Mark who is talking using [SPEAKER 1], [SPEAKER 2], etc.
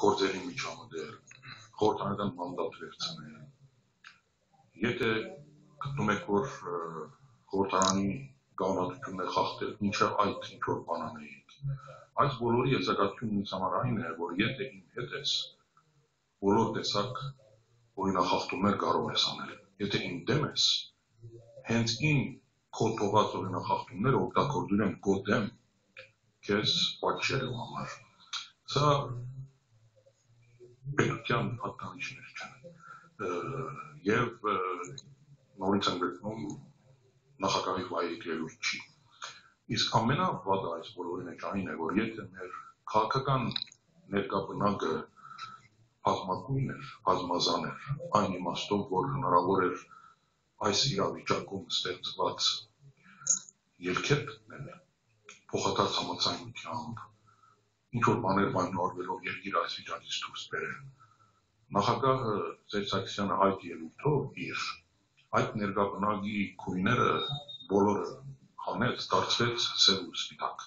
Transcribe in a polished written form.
[SPEAKER 1] գործերի միջամտել, խորհրդարանական մանդատ վերցնել։ Եթե գտնում եք, որ խորհրդարանի գաղտնիությունն է խախտել, ինչը այդ ինչ-որ բան անեիք։ Այս բոլորի եզրակացությունն ինձ համար այն է, որ եթե իմ հետ ես, բոլոր տեսակ օրինախախտումներ կարող ես անել։ Եթե իմ դեմ ես, հենց իմ քո թողած օրինախախտումները օգտագործել եմ քո դեմ քեզ պատժելու համար։ Սա պետության հատկանիշներ չեն։ Եվ նորից եմ գտնում նախագահի վայրիկ ելույթ չի։ Իսկ ամենավատը այս բոլորի մեջ այն է, որ եթե մեր քաղաքական ներկա բնակը բազմակույն էր, բազմազան էր, այն իմաստով, որ հնարավոր էր այս իրավիճակում ստեղծված ելքեր գտնել, փոխադարձ համաձայնությամբ, ինչ-որ բաներ պայմանավորվելով երկիրը այս վիճակից դուրս բերել։ Նախագահը Սերժ Սարգսյանը այդ ելույթով իր այդ ներկա բնակի քույները բոլորը հանեց, դարձրեց սև ու սպիտակ։